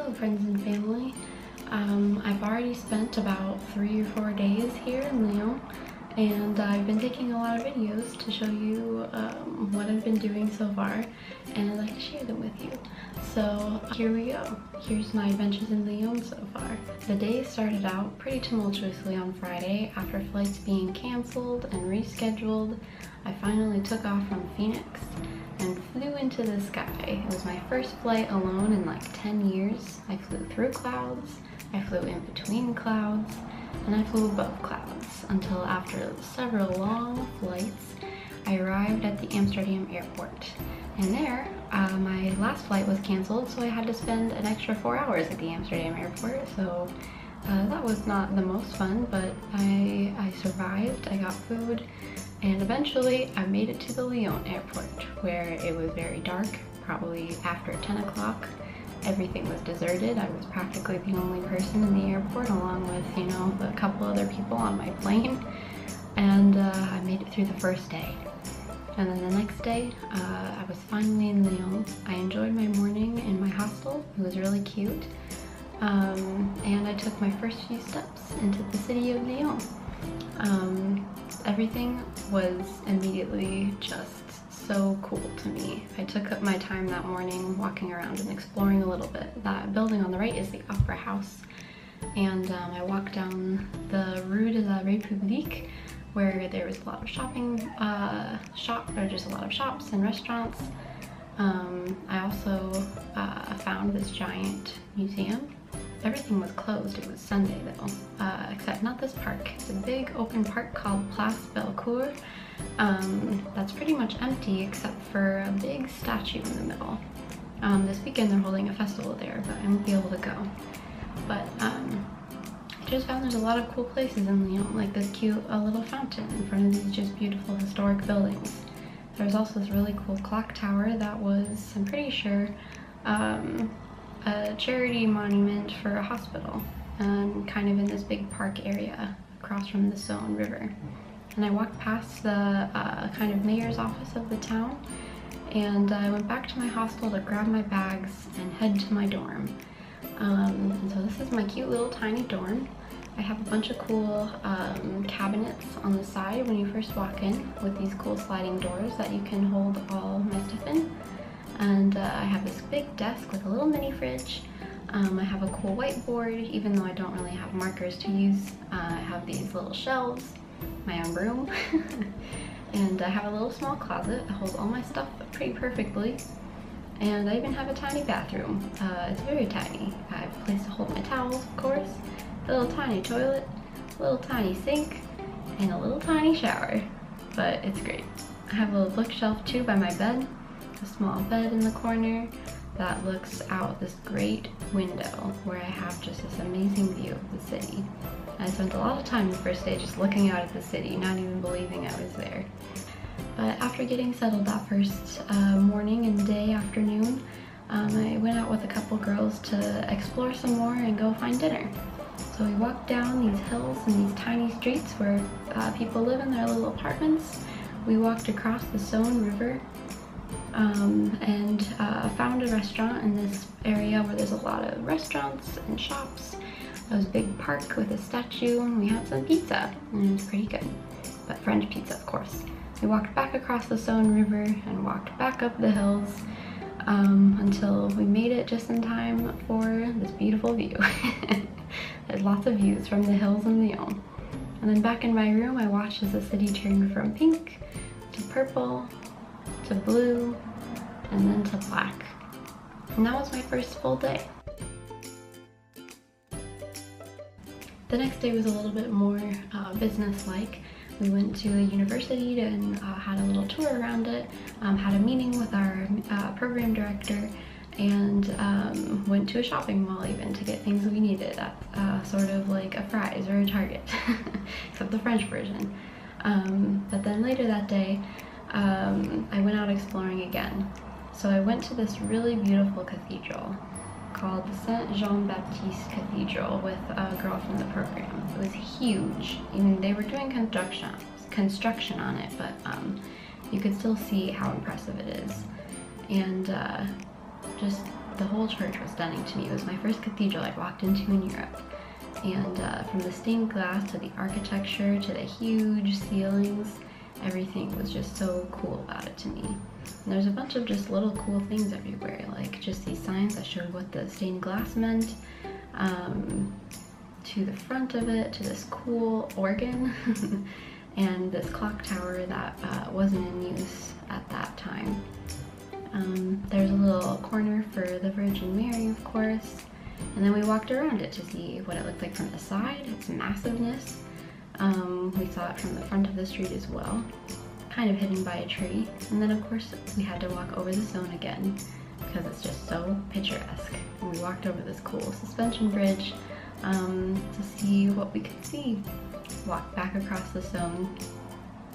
Hello friends and family. I've already spent about 3 or 4 days here in Lyon, and I've been taking a lot of videos to show you what I've been doing so far, and I'd like to share them with you. So here we go. Here's my adventures in Lyon so far. The day started out pretty tumultuously on Friday. After flights being cancelled and rescheduled, I finally took off from Phoenix and flew into the sky. It was my first flight alone in like 10 years. I flew through clouds, I flew in between clouds, and I flew above clouds until after several long flights, I arrived at the Amsterdam airport. And there, my last flight was canceled, so I had to spend an extra 4 hours at the Amsterdam airport. So that was not the most fun, but I survived, I got food, and eventually I made it to the Lyon airport, where it was very dark, probably after 10 o'clock. Everything was deserted. I was practically the only person in the airport, along with, you know, a couple other people on my plane. And I made it through the first day. And then the next day, I was finally in Lyon. I enjoyed my morning in my hostel. It was really cute. And I took my first few steps into the city of Lyon. Everything was immediately just so cool to me. I took up my time that morning walking around and exploring a little bit. That building on the right is the Opera House, and I walked down the Rue de la République, where there was a lot of just a lot of shops and restaurants. I also found this giant museum. Everything was closed. It was Sunday though, except not this park. It's a big open park called Place Bellecour. That's pretty much empty except for a big statue in the middle. This weekend they're holding a festival there, but I won't be able to go. But I just found there's a lot of cool places in Lyon, like this cute little fountain in front of these just beautiful historic buildings. There's also this really cool clock tower that was, I'm pretty sure, a charity monument for a hospital, kind of in this big park area across from the Saône River. And I walked past the kind of mayor's office of the town, and I went back to my hostel to grab my bags and head to my dorm. And so this is my cute little tiny dorm. I have a bunch of cool cabinets on the side when you first walk in, with these cool sliding doors that you can hold all my stuff in. And I have this big desk with a little mini fridge. I have a cool whiteboard, even though I don't really have markers to use. I have these little shelves, my own room, and I have a little small closet that holds all my stuff pretty perfectly. And I even have a tiny bathroom. It's very tiny. I have a place to hold my towels, of course, a little tiny toilet, a little tiny sink, and a little tiny shower. But it's great. I have a little bookshelf too by my bed, a small bed in the corner that looks out this great window where I have just this amazing view of the city. I spent a lot of time the first day just looking out at the city, not even believing I was there. But after getting settled that first morning and afternoon, I went out with a couple girls to explore some more and go find dinner. So we walked down these hills and these tiny streets where people live in their little apartments. We walked across the Saône River and found a restaurant in this area where there's a lot of restaurants and shops. There was a big park with a statue, and we had some pizza, and it was pretty good, but French pizza, of course. We walked back across the Saône River and walked back up the hills until we made it just in time for this beautiful view. There's lots of views from the hills in Lyon. And then back in my room, I watched as the city turned from pink to purple to blue and then to black. And that was my first full day. The next day was a little bit more business-like. We went to the university and had a little tour around it, had a meeting with our program director, and went to a shopping mall even to get things we needed at sort of like a Fry's or a Target, except the French version. But then later that day, I went out exploring again. So I went to this really beautiful cathedral called the Saint Jean-Baptiste Cathedral with a girl from the program. It was huge. I mean, they were doing construction on it, but you could still see how impressive it is. And just the whole church was stunning to me. It was my first cathedral I'd walked into in Europe. And from the stained glass to the architecture to the huge ceilings, everything was just so cool about it to me. And there's a bunch of just little cool things everywhere, like just these signs that showed what the stained glass meant, to the front of it, to this cool organ, and this clock tower that wasn't in use at that time. There's a little corner for the Virgin Mary, of course, and then we walked around it to see what it looked like from the side, its massiveness. We saw it from the front of the street as well, kind of hidden by a tree. And then of course we had to walk over the zone again because it's just so picturesque. And we walked over this cool suspension bridge to see what we could see. Walked back across the zone,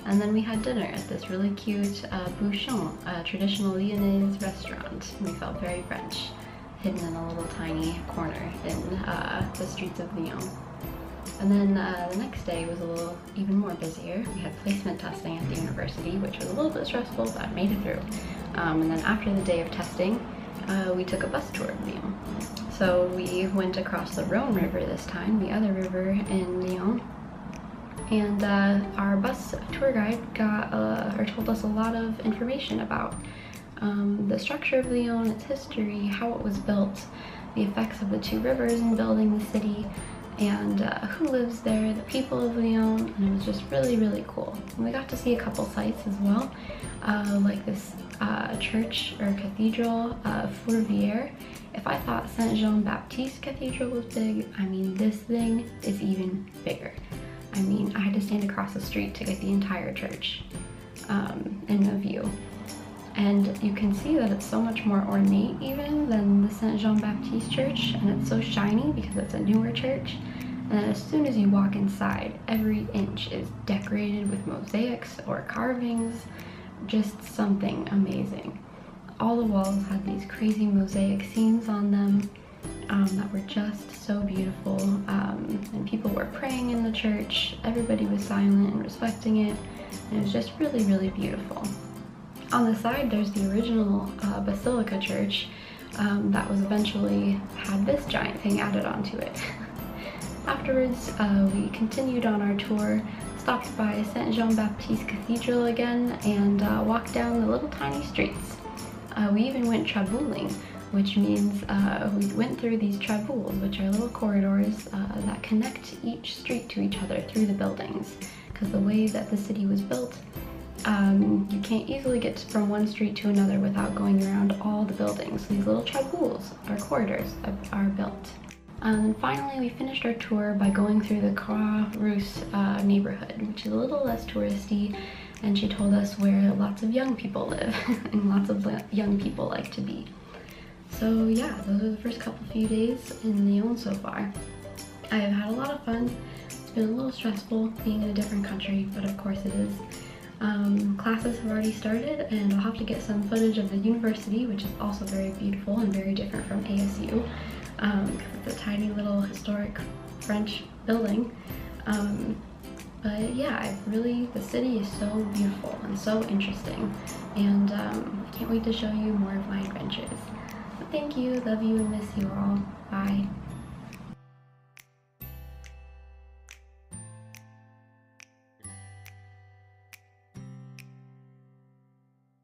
and then we had dinner at this really cute bouchon, a traditional Lyonnaise restaurant. We felt very French, hidden in a little tiny corner in the streets of Lyon. And then the next day was a little even more busier. We had placement testing at the university, which was a little bit stressful, but made it through. And then after the day of testing, we took a bus tour of Lyon. So we went across the Rhone River this time, the other river in Lyon. And our bus tour guide told us a lot of information about the structure of Lyon, its history, how it was built, the effects of the two rivers in building the city, and who lives there, the people of Lyon, and it was just really, really cool. And we got to see a couple sites as well, like this church or cathedral, Fourvière. If I thought Saint Jean-Baptiste Cathedral was big, I mean this thing is even bigger. I mean, I had to stand across the street to get the entire church in the view. And you can see that it's so much more ornate even than the Saint Jean-Baptiste church, and it's so shiny because it's a newer church. And as soon as you walk inside, every inch is decorated with mosaics or carvings, just something amazing. All the walls had these crazy mosaic scenes on them that were just so beautiful, and people were praying in the church. Everybody was silent and respecting it, and it was just really, really beautiful. On the side, there's the original Basilica Church that was eventually had this giant thing added onto it. Afterwards, we continued on our tour, stopped by Saint Jean-Baptiste Cathedral again, and walked down the little tiny streets. We even went trabouling, which means we went through these traboules, which are little corridors that connect each street to each other through the buildings. Because the way that the city was built, you can't easily get from one street to another without going around all the buildings. These little traboules, or corridors, are built. And finally, we finished our tour by going through the Croix-Rousse neighborhood, which is a little less touristy, and she told us where lots of young people live and lots of young people like to be. So yeah, those are the first few days in Lyon so far. I have had a lot of fun. It's been a little stressful being in a different country, but of course it is. Classes have already started, and I'll have to get some footage of the university, which is also very beautiful and very different from ASU, because it's a tiny little historic French building. But yeah, the city is so beautiful and so interesting, and I can't wait to show you more of my adventures. But thank you, love you, and miss you all. Bye.